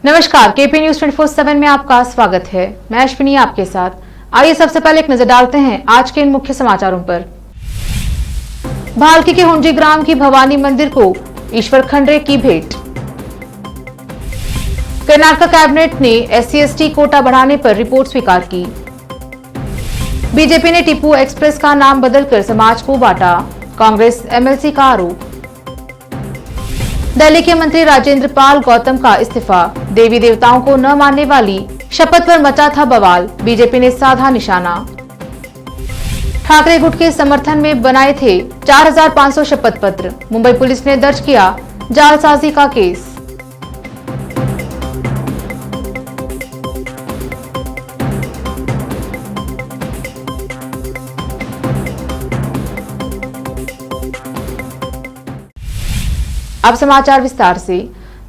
नमस्कार, KP news 24/7 में आपका स्वागत है। मैं अश्विनी आपके साथ। आइए सबसे पहले एक नजर डालते हैं आज के इन मुख्य समाचारों पर। भालकी के हुंजी ग्राम की भवानी मंदिर को ईश्वर खंड्रे की भेंट। कर्नाटक कैबिनेट ने SC/ST कोटा बढ़ाने पर रिपोर्ट स्वीकार की। बीजेपी ने टीपू एक्सप्रेस का नाम बदलकर समाज को बांटा, कांग्रेस MLC का आरोप। दिल्ली के मंत्री राजेंद्र पाल गौतम का इस्तीफा, देवी देवताओं को न मानने वाली शपथ पर मचा था बवाल, बीजेपी ने साधा निशाना। ठाकरे गुट के समर्थन में बनाए थे 4500 शपथ पत्र, मुंबई पुलिस ने दर्ज किया जालसाजी का केस। अब समाचार विस्तार से।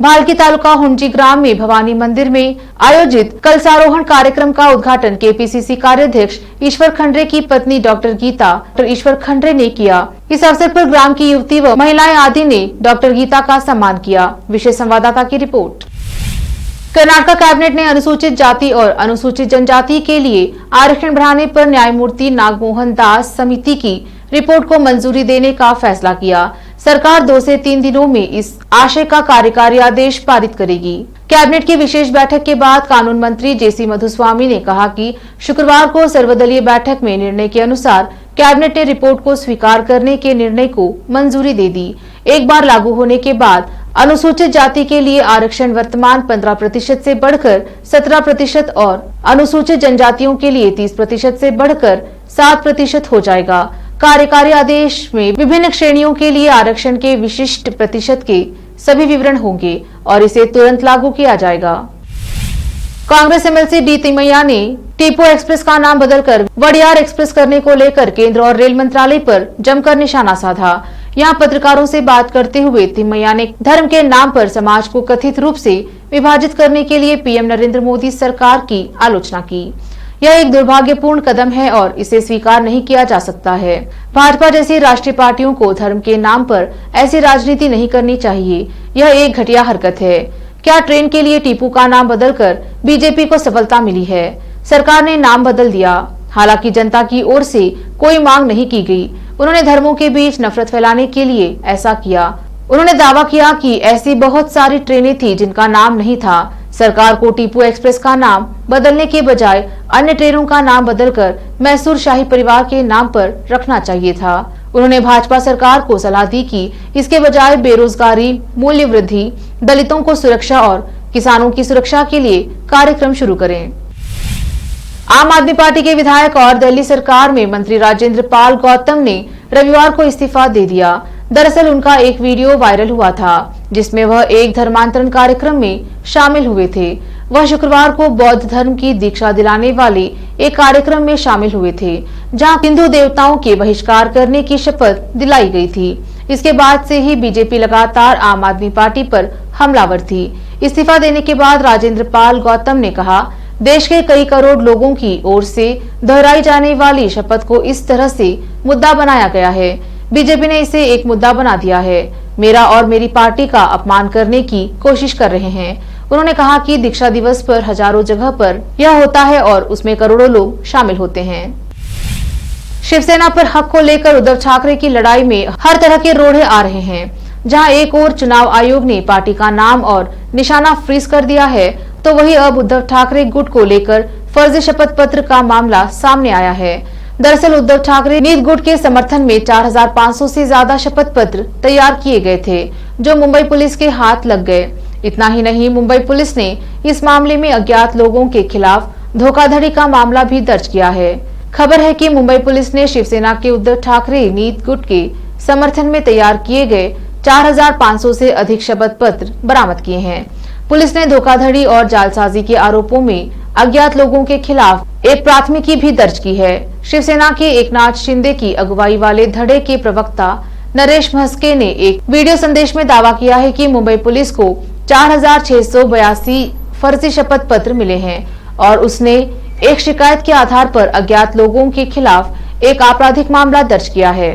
भालकी तालुका हुंजी ग्राम में भवानी मंदिर में आयोजित कलशारोहण कार्यक्रम का उद्घाटन KPCC कार्याध्यक्ष ईश्वर खंड्रे की पत्नी डॉक्टर गीता ईश्वर खंड्रे ने किया। इस अवसर पर ग्राम की युवती व महिलाएं आदि ने डॉक्टर गीता का सम्मान किया। विशेष संवाददाता की रिपोर्ट। कर्नाटक कैबिनेट ने अनुसूचित जाति और अनुसूचित जनजाति के लिए आरक्षण बढ़ाने पर न्यायमूर्ति नागमोहन दास समिति की रिपोर्ट को मंजूरी देने का फैसला किया। सरकार 2 से 3 दिनों में इस आशय का कार्यकारी आदेश पारित करेगी। कैबिनेट की विशेष बैठक के बाद कानून मंत्री JC मधुस्वामी ने कहा कि शुक्रवार को सर्वदलीय बैठक में निर्णय के अनुसार कैबिनेट ने रिपोर्ट को स्वीकार करने के निर्णय को मंजूरी दे दी। एक बार लागू होने के बाद अनुसूचित जाति के लिए आरक्षण वर्तमान 15% से बढ़कर 17% और अनुसूचित जनजातियों के लिए 30% से बढ़कर 7% हो जाएगा। कार्यकारी आदेश में विभिन्न श्रेणियों के लिए आरक्षण के विशिष्ट प्रतिशत के सभी विवरण होंगे और इसे तुरंत लागू किया जाएगा। कांग्रेस MLC D तिमैया ने टीपू एक्सप्रेस का नाम बदलकर वडियार एक्सप्रेस करने को लेकर केंद्र और रेल मंत्रालय पर जमकर निशाना साधा। यहां पत्रकारों से बात करते हुए तिमैया ने धर्म के नाम पर समाज को कथित रूप से विभाजित करने के लिए PM नरेंद्र मोदी सरकार की आलोचना की। यह एक दुर्भाग्यपूर्ण कदम है और इसे स्वीकार नहीं किया जा सकता है। भाजपा जैसी राष्ट्रीय पार्टियों को धर्म के नाम पर ऐसी राजनीति नहीं करनी चाहिए। यह एक घटिया हरकत है। क्या ट्रेन के लिए टीपू का नाम बदलकर बीजेपी को सफलता मिली है? सरकार ने नाम बदल दिया, हालांकि जनता की ओर से कोई मांग नहीं की गई। उन्होंने धर्मों के बीच नफरत फैलाने के लिए ऐसा किया। उन्होंने दावा किया कि ऐसी बहुत सारी ट्रेनें थी जिनका नाम नहीं था। सरकार को टीपू एक्सप्रेस का नाम बदलने के बजाय अन्य ट्रेनों का नाम बदलकर मैसूर शाही परिवार के नाम पर रखना चाहिए था। उन्होंने भाजपा सरकार को सलाह दी कि इसके बजाय बेरोजगारी, मूल्य वृद्धि, दलितों को सुरक्षा और किसानों की सुरक्षा के लिए कार्यक्रम शुरू करें। आम आदमी पार्टी के विधायक और दिल्ली सरकार में मंत्री राजेंद्र पाल गौतम ने रविवार को इस्तीफा दे दिया। दरअसल उनका एक वीडियो वायरल हुआ था जिसमें वह एक धर्मांतरण कार्यक्रम में शामिल हुए थे। वह शुक्रवार को बौद्ध धर्म की दीक्षा दिलाने वाले एक कार्यक्रम में शामिल हुए थे जहां हिंदू देवताओं के बहिष्कार करने की शपथ दिलाई गई थी। इसके बाद से ही बीजेपी लगातार आम आदमी पार्टी पर हमलावर थी। इस्तीफा देने के बाद राजेंद्र पाल गौतम ने कहा, देश के कई करोड़ लोगों की ओर से दोहराई जाने वाली शपथ को इस तरह से मुद्दा बनाया गया है। बीजेपी ने इसे एक मुद्दा बना दिया है। मेरा और मेरी पार्टी का अपमान करने की कोशिश कर रहे हैं। उन्होंने कहा कि दीक्षा दिवस पर हजारों जगह पर यह होता है और उसमें करोड़ों लोग शामिल होते हैं। शिवसेना पर हक को लेकर उद्धव ठाकरे की लड़ाई में हर तरह के रोड़े आ रहे हैं। जहां एक ओर चुनाव आयोग ने पार्टी का नाम और निशाना फ्रीज कर दिया है, तो वहीं अब उद्धव ठाकरे गुट को लेकर फर्जी शपथ पत्र का मामला सामने आया है। दरअसल उद्धव ठाकरे नीत गुट के समर्थन में 4500 से ज्यादा शपथ पत्र तैयार किए गए थे जो मुंबई पुलिस के हाथ लग गए। इतना ही नहीं, मुंबई पुलिस ने इस मामले में अज्ञात लोगों के खिलाफ धोखाधड़ी का मामला भी दर्ज किया है। खबर है कि मुंबई पुलिस ने शिवसेना के उद्धव ठाकरे नीत गुट के समर्थन में तैयार किए गए 4500 से अधिक शपथ पत्र बरामद किए हैं। पुलिस ने धोखाधड़ी और जालसाजी के आरोपों में अज्ञात लोगों के खिलाफ एक प्राथमिकी भी दर्ज की है। शिवसेना के एकनाथ शिंदे की अगुवाई वाले धड़े के प्रवक्ता नरेश म्हस्के ने एक वीडियो संदेश में दावा किया है कि मुंबई पुलिस को 4682 फर्जी शपथ पत्र मिले हैं और उसने एक शिकायत के आधार पर अज्ञात लोगों के खिलाफ एक आपराधिक मामला दर्ज किया है।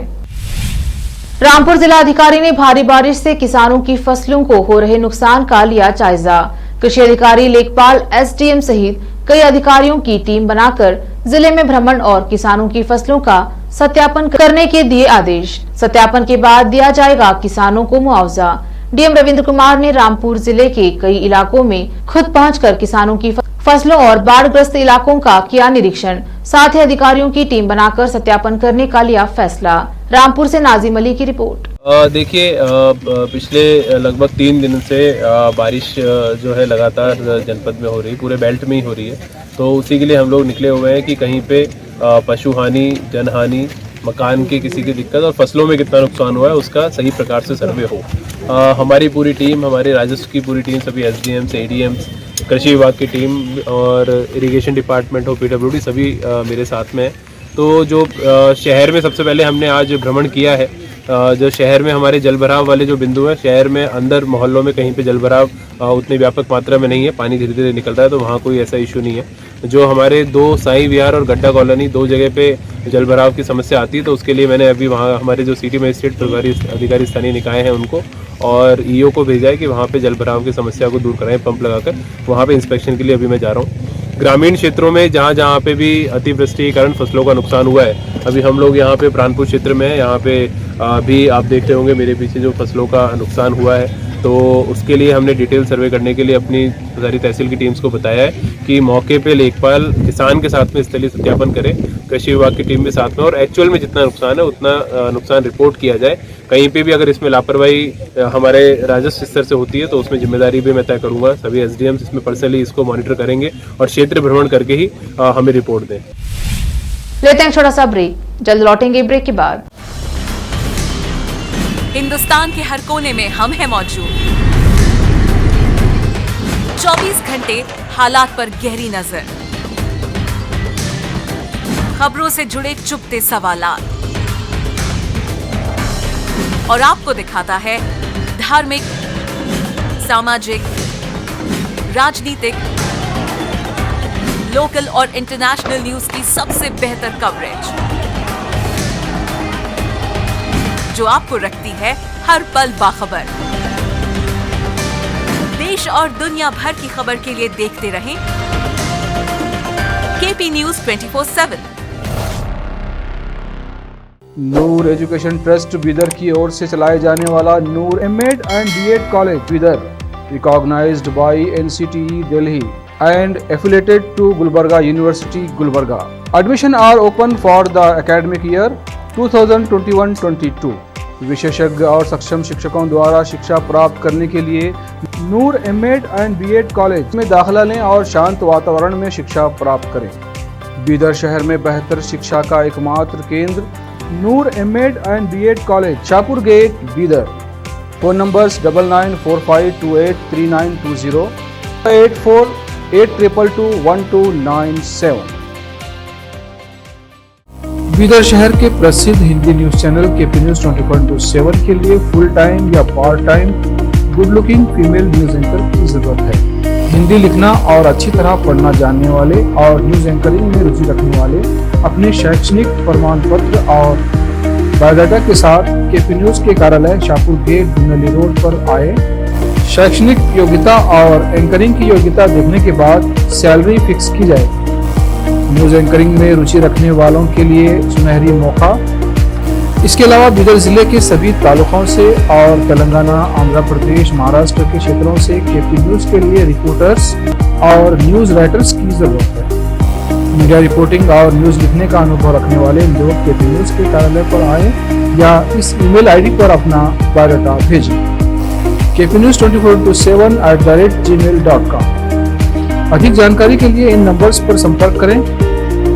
रामपुर जिला अधिकारी ने भारी बारिश से किसानों की फसलों को हो रहे नुकसान का लिया जायजा। कृषि अधिकारी लेखपाल एसडीएम सहित कई अधिकारियों की टीम बनाकर जिले में भ्रमण और किसानों की फसलों का सत्यापन करने के दिए आदेश। सत्यापन के बाद दिया जाएगा किसानों को मुआवजा। डीएम रविंद्र कुमार ने रामपुर जिले के कई इलाकों में खुद पहुंचकर किसानों की फसलों और बाढ़ग्रस्त इलाकों का किया निरीक्षण। साथ ही अधिकारियों की टीम बनाकर सत्यापन करने का लिया फैसला। रामपुर से नाजिम अली की रिपोर्ट। देखिए, पिछले लगभग 3 दिन से बारिश जो है लगातार जनपद में हो रही, पूरे बेल्ट में ही हो रही है। तो उसी के लिए हम लोग निकले हुए हैं कि कहीं पे पशु हानि, जनहानि, मकान की किसी की दिक्कत और फसलों में कितना नुकसान हुआ है उसका सही प्रकार से सर्वे हो। हमारी पूरी टीम, हमारे राजस्व की पूरी टीम, सभी एसडीएम्स, एडीएम्स, कृषि विभाग की टीम और इरिगेशन डिपार्टमेंट हो, पीडब्ल्यूडी, सभी मेरे साथ में है। तो जो शहर में सबसे पहले हमने आज भ्रमण किया है, जो शहर में हमारे जलभराव वाले जो बिंदु हैं, शहर में अंदर मोहल्लों में कहीं पे जलभराव उतनी व्यापक मात्रा में नहीं है, पानी धीरे धीरे निकल रहा है, तो वहाँ कोई ऐसा इशू नहीं है। जो हमारे 2 साई विहार और गड्ढा कॉलोनी 2 जगह पे जलभराव की समस्या आती है, तो उसके लिए मैंने अभी वहाँ हमारे जो सिटी मजिस्ट्रेट प्रभारी अधिकारी स्थानीय निकाय हैं उनको और ईओ को भेजा है कि वहाँ पे जलभराव की समस्या को दूर कराएं, पंप लगाकर। वहाँ पे इंस्पेक्शन के लिए अभी मैं जा रहा हूँ। ग्रामीण क्षेत्रों में जहाँ पे भी अतिवृष्टि के कारण फसलों का नुकसान हुआ है, अभी हम लोग यहाँ पे प्राणपुर क्षेत्र में, यहाँ पे भी आप देखते होंगे मेरे पीछे जो फसलों का नुकसान हुआ है, तो उसके लिए हमने डिटेल सर्वे करने के लिए अपनी सारी तहसील की टीम्स को बताया है कि मौके पे लेखपाल किसान के साथ में स्थलीय सत्यापन करें, कृषि विभाग की टीम भी साथ में, और एक्चुअल में जितना नुकसान है उतना नुकसान रिपोर्ट किया जाए। कहीं पे भी अगर इसमें लापरवाही हमारे राजस्व स्तर से होती है तो उसमें जिम्मेदारी भी मैं तय करूंगा। सभी एसडीएम्स इसमें पर्सनली इसको मॉनिटर करेंगे और क्षेत्र भ्रमण करके ही हमें रिपोर्ट दें। लेते हैं छोटा सा ब्रेक, जल्द लौटेंगे ब्रेक के बाद। हिंदुस्तान के हर कोने में हम हैं मौजूद। 24 घंटे हालात पर गहरी नजर, खबरों से जुड़े चुपते सवालात, और आपको दिखाता है धार्मिक, सामाजिक, राजनीतिक, लोकल और इंटरनेशनल न्यूज की सबसे बेहतर कवरेज, जो आपको रखती है हर पल बाखबर। देश और दुनिया भर की खबर के लिए देखते रहें KP news 24/7। Noor education trust Bidar की ओर से चलाए जाने वाला Noor MEd and BEd college Bidar, recognised by NCTE Delhi and affiliated to Gulbarga University, Gulbarga. Admission are open for the academic year 2021-22. विशेषज्ञ और सक्षम शिक्षकों द्वारा शिक्षा प्राप्त करने के लिए नूर एमएड एंड बीएड कॉलेज में दाखिला लें और शांत वातावरण में शिक्षा प्राप्त करें। बीदर शहर में बेहतर शिक्षा का एकमात्र केंद्र Noor MEd and BEd college, Shahpur gate, Bidar. Phone numbers 9945283920, 8482221297। Bidar शहर के प्रसिद्ध Hindi news channel KP news 24/7 के लिए फुल टाइम या part time good looking female news anchor की जरूरत है। हिंदी लिखना और अच्छी तरह पढ़ना जानने वाले और न्यूज एंकरिंग में रुचि रखने वाले अपने शैक्षणिक प्रमाण पत्र और बायोडाटा के साथ केपी न्यूज के कार्यालय शाहपुर गेट, धुंधली रोड पर आए। शैक्षणिक योग्यता और एंकरिंग की योग्यता देखने के बाद सैलरी फिक्स की जाए। न्यूज एंकरिंग में रुचि रखने वालों के लिए सुनहरी मौका। इसके अलावा बीदर जिले के सभी तालुकों से और तेलंगाना, आंध्र प्रदेश, महाराष्ट्र के क्षेत्रों से केपी न्यूज के लिए रिपोर्टर्स और न्यूज राइटर्स की जरूरत है। मीडिया रिपोर्टिंग और न्यूज लिखने का अनुभव रखने वाले लोग केपी न्यूज के कार्यालय पर आए या इस ईमेल आईडी पर अपना बायोडाटा भेजें। kpnews24/7@gmail.com। अधिक जानकारी के लिए इन नंबर्स पर संपर्क करें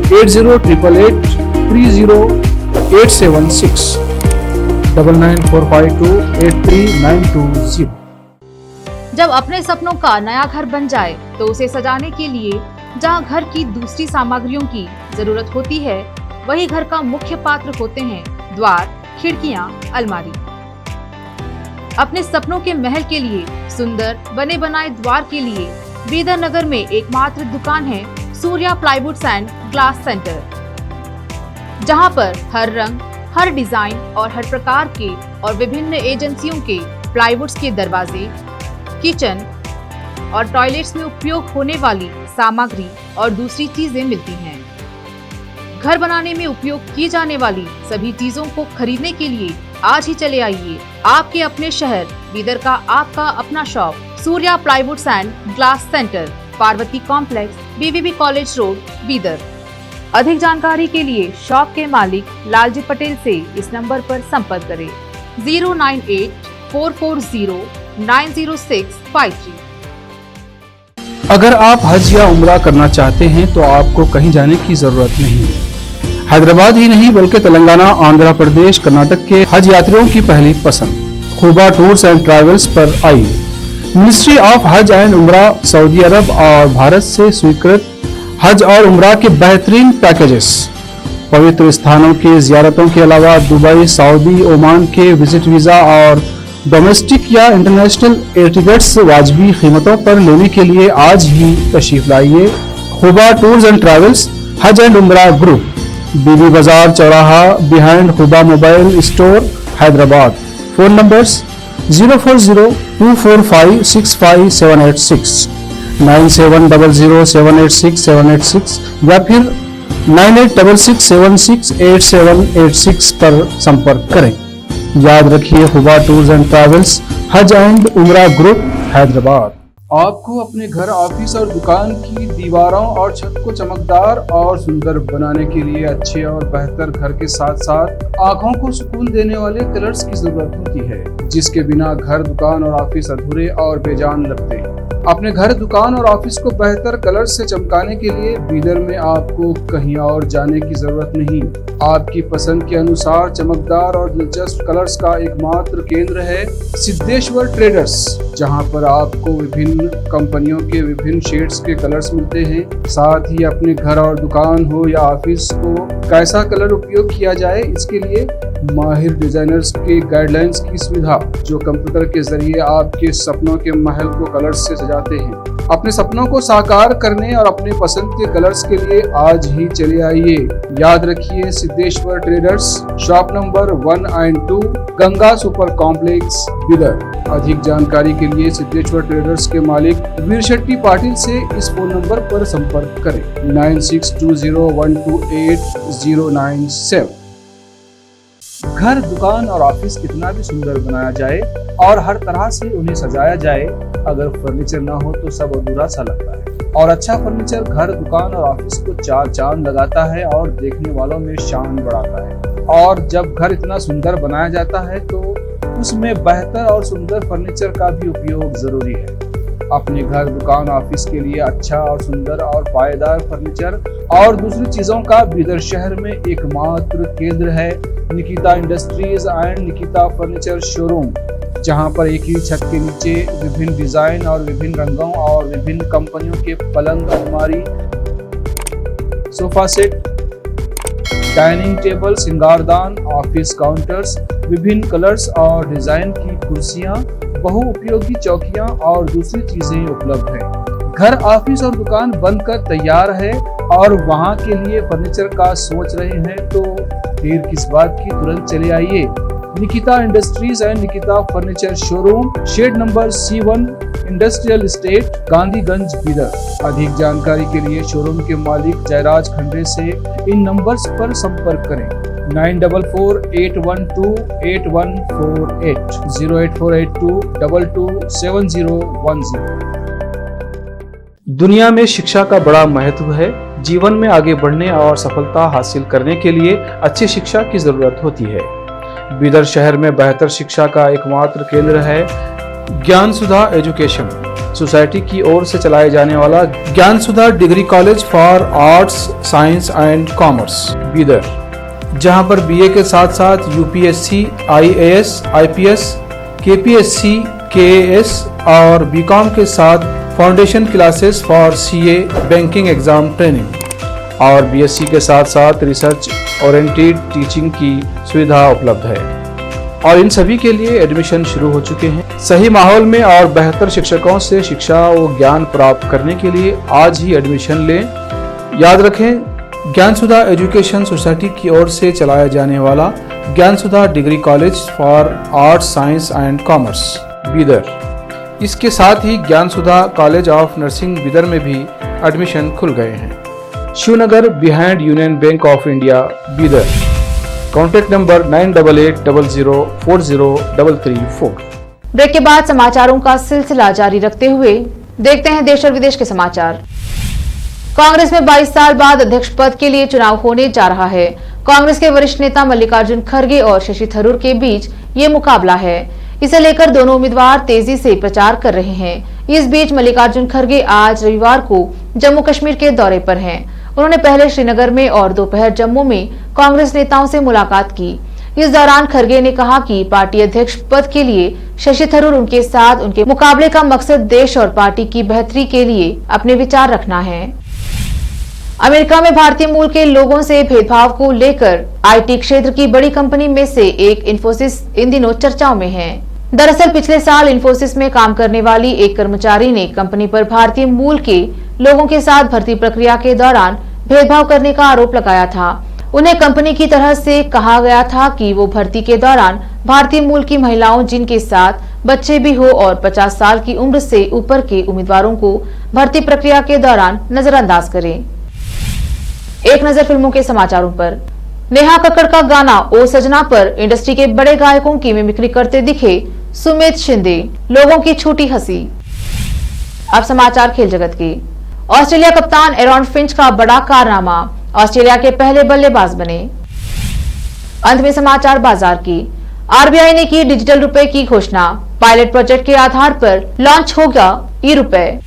8088300876, 9945283920। जब अपने सपनों का नया घर बन जाए तो उसे सजाने के लिए जहां घर की दूसरी सामग्रियों की जरूरत होती है, वही घर का मुख्य पात्र होते हैं द्वार, खिड़कियां, अलमारी। अपने सपनों के महल के लिए सुंदर बने बनाए द्वार के लिए बीदर नगर में एकमात्र दुकान है Surya plywoods and glass centre, जहां पर हर रंग, हर डिजाइन और हर प्रकार के और विभिन्न एजेंसियों के प्लाईवुड्स के दरवाजे, किचन, और टॉयलेट्स में उपयोग होने वाली सामग्री और दूसरी चीजें मिलती हैं। घर बनाने में उपयोग की जाने वाली सभी चीजों को खरीदने के लिए आज ही चले आइए आपके अपने शहर बीदर का आपका अपना shop Surya plywoods and glass centre, Parvati complex, BVB college road, Bidar. अधिक जानकारी के लिए शॉप के मालिक लालजी पटेल से इस नंबर पर संपर्क करें 09844090653। अगर आप हज या उम्रा करना चाहते हैं तो आपको कहीं जाने की जरूरत नहीं है। हैदराबाद ही नहीं बल्कि तेलंगाना, आंध्र प्रदेश, कर्नाटक के हज यात्रियों की पहली पसंद खुबा टूर्स एंड ट्रैवल्स पर आइए। मिनिस्ट्री ऑफ हज एंड उम्रा, सऊदी अरब और भारत से स्वीकृत हज और उम्रा के बेहतरीन पैकेजेस, पवित्र स्थानों की जियारतों के अलावा दुबई, सऊदी, ओमान के विजिट वीजा और डोमेस्टिक या इंटरनेशनल एयर टिकट्स वाजबी कीमतों पर लेने के लिए आज ही तशरीफ लाइए। खुबा टूर्स एंड ट्रैवल्स, हज एंड उम्रा group, BB Bazar Chauraha, behind Khuba mobile store, Hyderabad. Phone numbers 04024565786, 9700786786 या फिर 9866768786 पर संपर्क करें। याद रखिए, खुबा टूर्स एंड ट्रैवल्स, हज एंड उम्रा ग्रुप, हैदराबाद। आपको अपने घर, ऑफिस और दुकान की दीवारों और छत को चमकदार और सुंदर बनाने के लिए अच्छे और बेहतर घर के साथ साथ आंखों को सुकून देने वाले कलर्स की जरूरत होती है, जिसके बिना घर, दुकान और ऑफिस अधूरे और बेजान लगते हैं। अपने घर, दुकान और ऑफिस को बेहतर कलर्स से चमकाने के लिए बीदर में आपको कहीं और जाने की जरूरत नहीं। आपकी पसंद के अनुसार चमकदार और दिलचस्प कलर्स का एकमात्र केंद्र है सिद्धेश्वर ट्रेडर्स, जहां पर आपको विभिन्न कंपनियों के विभिन्न शेड्स के कलर्स मिलते हैं। साथ ही अपने घर और दुकान हो या ऑफिस को कैसा कलर उपयोग किया जाए, इसके लिए माहिर डिजाइनर्स के गाइडलाइंस की सुविधा, जो कंप्यूटर के जरिए आपके सपनों के महल को कलर्स से सजाते हैं। अपने सपनों को साकार करने और अपने पसंद के कलर्स के लिए आज ही चले आइए। याद रखिए, Siddheshwar traders, shop number 1 and 2, Ganga super complex, Bidar. अधिक जानकारी के लिए सिद्धेश्वर ट्रेडर्स के मालिक वीर शेट्टी पाटिल से इस फोन नंबर पर संपर्क करें 9620128097। घर, दुकान और ऑफिस कितना भी सुंदर बनाया जाए और हर तरह से उन्हें सजाया जाए, अगर फर्नीचर ना हो तो सब अधूरा सा लगता है। और अच्छा फर्नीचर घर, दुकान और ऑफिस को चार चांद लगाता है और देखने वालों में शान बढ़ाता है। और जब घर इतना सुंदर बनाया जाता है तो उसमें बेहतर और सुंदर फर्नीचर का भी उपयोग जरूरी है। अपने घर, दुकान, ऑफिस के लिए अच्छा और सुंदर और पायदार फर्नीचर और दूसरी चीजों का बीदर शहर में एकमात्र केंद्र है Nikita industries and Nikita furniture showroom, जहां पर एक ही छत के नीचे विभिन्न डिजाइन और विभिन्न रंगों और विभिन्न कंपनियों के पलंग, अलमारी, सोफा सेट, डाइनिंग टेबल, सिंगारदान, ऑफिस काउंटर्स, विभिन्न कलर्स और डिजाइन की कुर्सियां, बहुउपयोगी चौकियां और दूसरी चीजें उपलब्ध हैं। घर, ऑफिस और दुकान बनकर तैयार है और वहां के लिए फर्नीचर का सोच रहे हैं तो देर किस बात की, तुरंत चले आइए। Nikita industries and Nikita furniture showroom, shed number C1, industrial estate, Gandhiganj, Bidar. अधिक जानकारी के लिए शोरूम के मालिक जयराज खंडे से इन नंबर्स पर संपर्क करें 9448128148, 08482227010। दुनिया में शिक्षा का बड़ा महत्व है। जीवन में आगे बढ़ने और सफलता हासिल करने के लिए अच्छी शिक्षा की जरूरत होती है। बीदर शहर में बेहतर शिक्षा का एकमात्र केंद्र है ज्ञान सुधा एजुकेशन सोसाइटी की ओर से चलाए जाने वाला Gyan Sudha degree college for arts, science and commerce, Bidar, जहां पर बीए के साथ साथ UPSC, IAS, IPS, KPSC, KAS और बीकॉम के साथ foundation classes for CA, banking exam training और बीएससी के साथ साथ रिसर्च ओरिएंटेड टीचिंग की सुविधा उपलब्ध है और इन सभी के लिए एडमिशन शुरू हो चुके हैं। सही माहौल में और बेहतर शिक्षकों से शिक्षा व ज्ञान प्राप्त करने के लिए आज ही एडमिशन लें। याद रखें, ज्ञान सुधा एजुकेशन सोसाइटी की ओर से चलाया जाने वाला Gyan Sudha degree college for arts, science and commerce, Bidar, इसके साथ ही Gyan Sudha college of nursing Bidar में भी एडमिशन खुल गए हैं। Shivnagar behind Union Bank of India Bidar. Contact number 988800403334। Break के बाद समाचारों का सिलसिला जारी रखते हुए देखते हैं देश और विदेश के समाचार। कांग्रेस में 22 साल बाद अध्यक्ष पद के लिए चुनाव होने जा रहा है। कांग्रेस के वरिष्ठ नेता मल्लिकार्जुन खड़गे और शशि थरूर के बीच ये मुकाबला है। इसे लेकर दोनों उम्मीदवार तेजी से प्रचार कर रहे हैं। इस बीच मल्लिकार्जुन खड़गे आज रविवार को जम्मू कश्मीर के दौरे पर हैं। उन्होंने पहले श्रीनगर में और दोपहर जम्मू में कांग्रेस नेताओं से मुलाकात की। इस दौरान खड़गे ने कहा कि पार्टी अध्यक्ष पद के लिए शशि थरूर उनके साथ उनके मुकाबले का मकसद देश और पार्टी की बेहतरी के लिए अपने विचार रखना है। अमेरिका में भारतीय मूल के लोगों से भेदभाव को लेकर आईटी क्षेत्र की बड़ी कंपनी में से एक इंफोसिस इन दिनों चर्चाओं में है। दरअसल पिछले साल इंफोसिस में काम करने वाली एक कर्मचारी ने कंपनी पर भारतीय मूल के लोगों के साथ भर्ती प्रक्रिया के दौरान भेदभाव करने का आरोप लगाया था। उन्हें कंपनी की तरह से कहा गया था कि वो भर्ती के दौरान भारतीय मूल की महिलाओं जिनके साथ बच्चे भी हो और 50 साल की उम्र से ऊपर के उम्मीदवारों को भर्ती प्रक्रिया के दौरान नजरअंदाज करें। एक नजर फिल्मों के समाचारों पर। नेहा कक्कड़ का गाना ओ सजना पर इंडस्ट्री के बड़े गायकों की मिमिक्री करते दिखे सुमित शिंदे, लोगों की छूटी हंसी। अब समाचार खेल जगत के। ऑस्ट्रेलिया कप्तान एरॉन फिंच का बड़ा कारनामा, ऑस्ट्रेलिया के पहले बल्लेबाज बने। अंत में समाचार बाजार की। आरबीआई ने की डिजिटल रुपए की घोषणा, पायलट प्रोजेक्ट के आधार पर लॉन्च होगा ई-रुपए।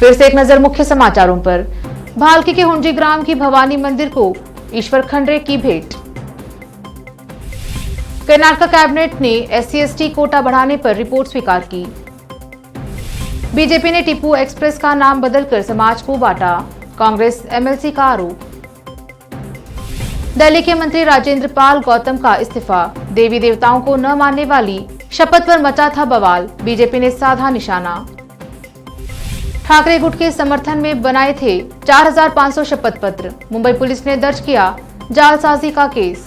फिर से एक नजर मुख्य समाचारों पर। भालकी के हुंजी ग्राम की भवानी मंदिर को ईश्वर खंड्रे की भेंट। कर्नाटक कैबिनेट ने SC/ST कोटा बढ़ाने पर रिपोर्ट स्वीकार की। बीजेपी ने टीपू एक्सप्रेस का नाम बदलकर समाज को बांटा, कांग्रेस MLC का आरोप। दिल्ली के मंत्री राजेंद्र पाल गौतम का इस्तीफा, देवी देवताओं को न मानने वाली शपथ पर मचा था बवाल, बीजेपी ने साधा निशाना। ठाकरे गुट के समर्थन में बनाए थे 4500 शपथ पत्र, मुंबई पुलिस ने दर्ज किया जालसाजी का केस।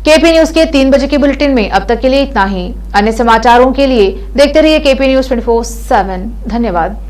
केपी न्यूज के 3 बजे के बुलेटिन में अब तक के लिए इतना ही। अन्य समाचारों के लिए देखते रहिए केपी न्यूज 24/7। धन्यवाद।